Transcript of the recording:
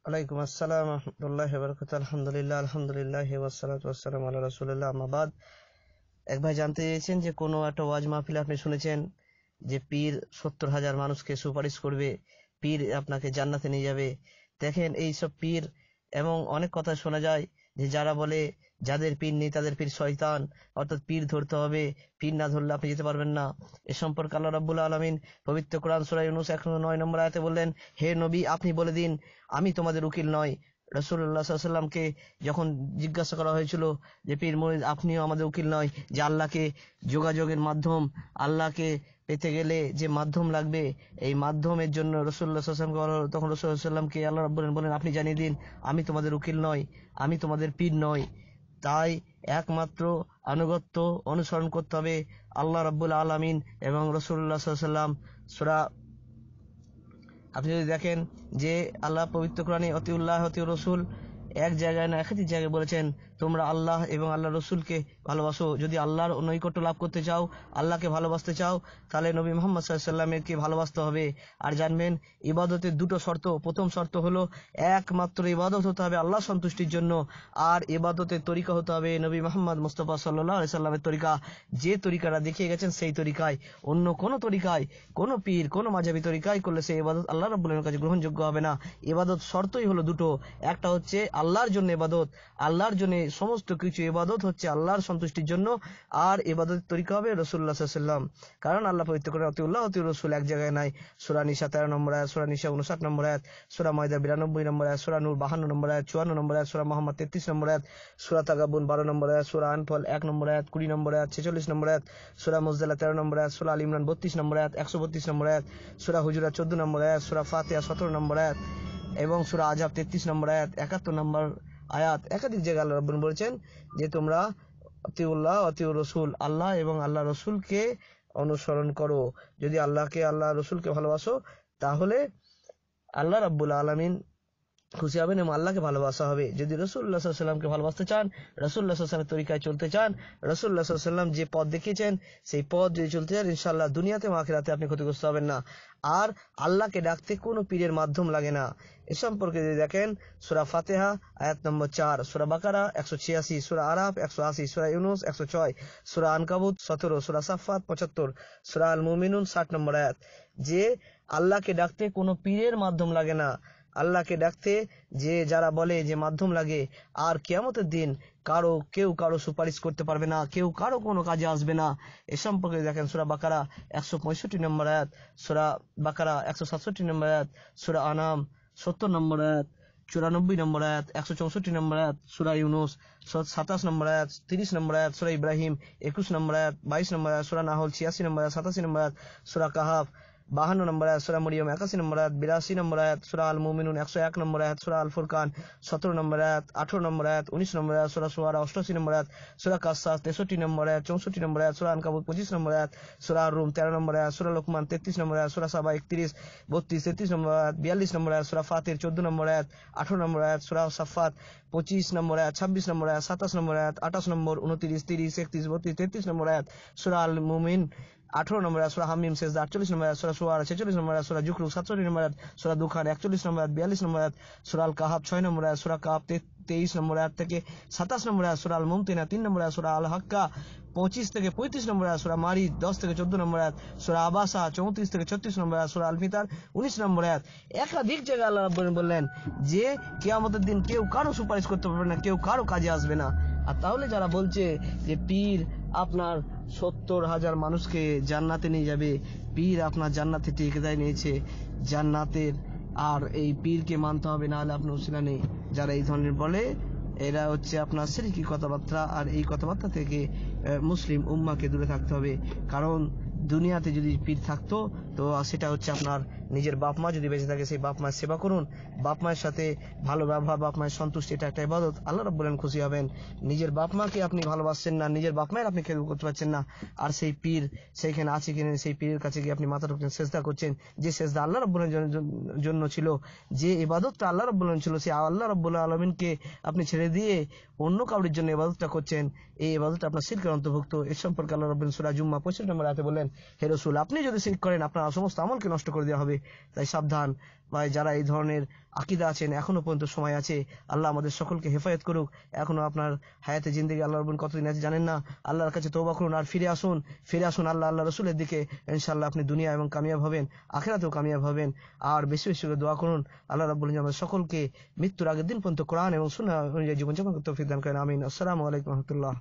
ওয়ালাইকুম আসসালাম রহমতুল্লাহি ওয়া বারাকাতুহু। আলহামদুলিল্লাহ ওয়াসসালাতু ওয়াসসালামু আলা রাসূলিল্লাহ, আম্মা বাদ। এক ভাই জানতে চেয়েছেন যে কোনো একটা ওয়াজ মাহফিলে আপনি শুনেছেন যে পীর 70,000 মানুষকে সুপারিশ করবে, পীর আপনাকে জান্নাতে নিয়ে যাবে। দেখেন, এই সব পীর এবং অনেক কথা শোনা যায় যে যারা বলে যাদের পীর নেই তাদের পীর শয়তান, অর্থাৎ পীর ধরতে হবে, পীর না ধরলে আপনি যেতে পারবেন না। এ সম্পর্কে আল্লাহ রাব্বুল আলামিন পবিত্র কোরআন সূরা ইউনূস 109 নম্বর আয়াতে বললেন, হে নবী, আপনি বলে দিন আমি তোমাদের উকিল নয়। রাসূলুল্লাহ সাল্লাল্লাহু আলাইহি ওয়াসাল্লামকে যখন জিজ্ঞাসা করা হয়েছিল যে পীর মুরিদ আপনিও আমাদের উকিল নয়, যে আল্লাহকে যোগাযোগের মাধ্যম, আল্লাহকে পেতে গেলে যে মাধ্যম লাগবে, এই মাধ্যমের জন্য রাসূলুল্লাহ সাল্লাল্লাহু আলাইহি ওয়াসাল্লামকে বলা হলো, তখন রাসূলুল্লাহ সাল্লাল্লাহু আলাইহি ওয়াসাল্লামকে আল্লাহ রাব্বুল আলামিন বলেন, আপনি জানিয়ে দিন আমি তোমাদের উকিল নয়, আমি তোমাদের পীর নয়। তাই একমাত্র আনুগত্য অনুসরণ করতে হবে আল্লাহ রাব্বুল আলামিন এবং রাসূলুল্লাহ সাল্লাল্লাহু আলাইহি ওয়াসাল্লাম। সূরা আপনি যদি দেখেন যে আল্লাহ পবিত্র কোরআনে অতিউল্লাহ অতিউর রসুল এক জায়গায় না একাধিক জায়গায় বলেছেন, তোমরা আল্লাহ এবং আল্লাহ রসুলকে ভালোবাসো। যদি আল্লাহর নৈকট্য লাভ করতে চাও, আল্লাহকে ভালোবাসতে চাও, তাহলে নবী মুহাম্মদ সাল্লাল্লাহু আলাইহি ওয়াসাল্লামকে ভালোবাসতে হবে। আর জানবেন, ইবাদতের দুটো শর্ত। প্রথম শর্ত হলো একমাত্র ইবাদত হতে হবে আল্লাহ সন্তুষ্টির জন্য, আর ইবাদতের তরিকা হতে হবে নবী মুহাম্মদ মুস্তাফা সাল্লাল্লাহু আলাইহি সাল্লামের তরিকা। যে তরিকাটা দেখিয়ে গেছেন সেই তরিকায়, অন্য কোনো তরিকায়, কোনো পীর, কোনো মাঝাবি তরিকায় করলে সেই ইবাদত আল্লাহ রাব্বুল আলামিনের কাছে গ্রহণযোগ্য হবে না। ইবাদত শর্তই হলো দুটো, একটা হচ্ছে আল্লাহর জন্য ইবাদত, আল্লাহর জন্য সমস্ত কিছু ইবাদত হচ্ছে আল্লাহর সন্তুষ্টির জন্য, আর ইবাদতের তরিকা হবে রাসূলুল্লাহ সাল্লাল্লাহু আলাইহি ওয়াসাল্লাম। কারণ আল্লাহ পবিত্র কোরআনে অতিউল্লাহ অতিউর রাসূল এক জায়গায় নাই। সূরা নিসা 13 নম্বর আয়াত, সূরা নিসা 59 নম্বর আয়াত, সূরা মাইদা 92 নম্বর আয়াত, সূরা নূর 52 নম্বর আয়াত, 54 নম্বর আয়াত, সূরা মুহাম্মদ 33 নম্বর আয়াত, সূরা তাগাবুন 12 নম্বর আয়াত, সূরা আনফাল 1 নম্বর আয়াত, 20 নম্বর আয়াত, 46 নম্বর আয়াত, সূরা মুজাদ্দালা 13 নম্বর আয়াত, সূরা আল ইমরান 32 নম্বর আয়াত, 132 নম্বর আয়াত, সূরা হুজুরাত 14 নম্বর আয়াত, সূরা ফাতিহা 17 নম্বর আয়াত এবং সূরা আহজাব 33 নম্বর আয়াত, 71 নম্বর আয়াত। একাধিক জায়গায় আল্লাহ রাব্বুল বলেছেন যে তোমরা আতিউল্লাহ আতিউর রাসূল, আল্লাহ এবং আল্লাহ রাসূলকে অনুসরণ করো। যদি আল্লাহকে, আল্লাহ রাসূলকে ভালোবাসো, তাহলে আল্লাহ রাব্বুল আলামিন খুশি হবেন এবং আল্লাহকে ভালোবাসা হবে। যদি রাসূলুল্লাহ সাল্লাল্লাহু আলাইহি ওয়াসাল্লামকে ভালোবাসতে চান, রাসূলুল্লাহ সাল্লাল্লাহু আলাইহি ওয়াসাল্লামের তরিকায় চলতে চান, রাসূলুল্লাহ সাল্লাল্লাহু আলাইহি ওয়াসাল্লাম যে পথ দেখিয়েছেন সেই পথ যদি চলতে চান, ইনশাআল্লাহ দুনিয়াতে এবং আখিরাতে আপনি ক্ষতিগ্রস্ত হবেন না। আর আল্লাহকে ডাকতে কোনো পীরের মাধ্যম লাগে না। এ সম্পর্কে যদি দেখেন, সূরা ফাতিহা আয়াত নম্বর 4, সূরা বাকারা 186, সূরা আরাফ 180, সূরা ইউনূস 106, সূরা আনকাবুত 17, সূরা সাফফাত 75, সূরা আল মুমিনুন 60 নম্বর আয়াত, যে আল্লাহকে ডাকতে কোনো পীরের মাধ্যম লাগে না। আল্লাহকে ডাকতে যে যারা বলে যে মাধ্যম লাগে, আর কিয়ামতের দিন কেউ কারো সুপারিশ করতে পারবে না, কেউ কারো কোনো কাজে আসবে না। এ সম্পর্কে দেখেন সূরা বাকারা 165 নম্বর আয়াত, সূরা বাকারা 167 নম্বর আয়াত, সূরা আনাম 70 নম্বর আয়াত, 94 নম্বর আয়াত, 164 নম্বর আয়াত, সূরা ইউনূস 27 নম্বর আয়াত, 30 নম্বর আয়াত, সূরা ইব্রাহিম 21 নম্বর আয়াত, 22 নম্বর আয়াত, সূরা নাহল 86 নম্বর আয়াত, 87 নম্বর আয়াত, সূরা কাহাফ 52 নম্বর আয়াত, সূরা মরিয়ম 81 নম্বর আয়াত, 82 নম্বর আয়াত, সূরা আল মুমিনুন 101 নম্বর আয়াত, সূরা আল ফুরকান 17 নম্বর আয়াত, 18 নম্বর আয়াত, 19 নম্বর আয়াত, সূরা শুআরা 88 নম্বর আয়াত, সূরা কাসাস 63 নম্বর আয়াত, 64 নম্বর আয়াত, সূরা আনকাবুত 25 নম্বর আয়াত, সূরা আর-রুম 13 নম্বর আয়াত, সূরা লোকমান 33 নম্বর আয়াত, সূরা সাবা 31, 32, 33 নম্বর আয়াত, 42 নম্বর আয়াত, সূরা ফাতির 14 নম্বর আয়াত, 18 নম্বর আয়াত, সূরা সাফফাত 25 নম্বর আয়াত, 26 নম্বর আয়াত, 27 নম্বর আয়াত, 28 নম্বর, 29, 30, 31, 32, 33 নম্বর আয়াত, সূরা আল মুমিন 18 নম্বর আয়াত, সূরা হামিম সেজদা 48 নম্বর আয়াত, সূরা শুআরা 46 নম্বর আয়াত, সূরা যুখরুফ 67 নম্বর আয়াত, সূরা দুখান 41 নম্বর আয়াত, 42 নম্বর আয়াত, সূরা আল কাহাফ 6 নম্বর আয়াত, সূরা কাহাফ 23 নম্বর আয়াত থেকে 27 নম্বর আয়াত, সূরা আল মুমতিনা 3 নম্বর আয়াত, সূরা আল হাক্কা 25 থেকে 35 নম্বর আয়াত, সূরা মারিদ 10 থেকে 14 নম্বর আয়াত, সূরা আবাসা 34 থেকে 36 নম্বর আয়াত, সূরা আল ফিতার 19 নম্বর আয়াত। একাধিক জায়গায় আল্লাহ রাব্বুল বললেন যে কিয়ামতের দিন কেউ কারো সুপারিশ করতে পারবে না, কেউ কারো কাজে আসবে না। আর তাহলে যারা বলছে যে পীর আপনার 70,000 মানুষকে জান্নাতে নিয়ে যাবে, পীর আপনার জান্নাতে ঠিকাদারি নিয়েছে জান্নাতের, আর এই পীরকে মানতে হবে, না হলে আপনার উসিলা নেই, যারা এই ধরনের বলে, এরা হচ্ছে আপনার শিরকি কথাবার্তা। আর এই কথাবার্তা থেকে মুসলিম উম্মাহকে দূরে থাকতে হবে। কারণ দুনিয়াতে যদি পীর থাকতো, তো সেটা হচ্ছে আপনার নিজের বাপ মা যদি বেঁচে থাকে, সেই বাপ মায়ের সেবা করুন, বাপ মায়ের সাথে ভালো ব্যবহার, বাপ মায়ের সন্তুষ্টি, এটা একটা ইবাদত, আল্লাহ রাব্বুল আলামিন খুশি হবেন। নিজের বাপ মাকে আপনি ভালোবাসছেন না, নিজের বাপ মায়ের আপনি খেদমত করতে পারছেন না, আর সেই পীর সেইখানে আছে কিনা, সেই পীরের কাছে গিয়ে আপনি মাথা ঠুকছেন, সেজদা করছেন, যে সেজদা আল্লাহ রাব্বুল আলামিনের জন্য ছিল, যে ইবাদতটা আল্লাহ রাব্বুল আলামিন ছিল, সেই আল্লাহ রাব্বুল আলামিনকে আপনি ছেড়ে দিয়ে অন্য কাউরির জন্য ইবাদতটা করছেন, এই ইবাদতটা আপনার শিরকের অন্তর্ভুক্ত। এর সম্পর্কে আল্লাহ রাব্বুল সূরা জুম্মা 65 নম্বর আয়াতে বলেন, হে রাসূল, আপনি যদি শিরক করেন আপনার সমস্ত আমলকে নষ্ট করে দেওয়া হবে। তাই সাবধান, ভাই যারা এই ধরনের আকীদা আছেন এখনো পর্যন্ত সময় আছে, আল্লাহ আমাদের সকলকে হেফাজত করুক। এখনো আপনার হায়াতে জিন্দেগি আল্লাহ রাব্বুল কতদিন আছে জানেন না, আল্লাহর কাছে তওবা করুন আর ফিরে আসুন আল্লাহ রসুলের দিকে। ইনশাআল্লাহ আপনি দুনিয়া এবং কামিয়াব হবেন, আখিরাতেও কামিয়াব হবেন। আর বেশি বেশি করে দোয়া করুন, আল্লাহ রাব্বুল আলামিন আমাদের সকলকে মৃত্যুর আগের দিন পর্যন্ত কোরআন এবং সুন্নাহ অনুযায়ী জীবনযাপন করতে তৌফিক দান করেন। আমিন। আসসালামু আলাইকুম ওয়া রাহমাতুল্লাহ।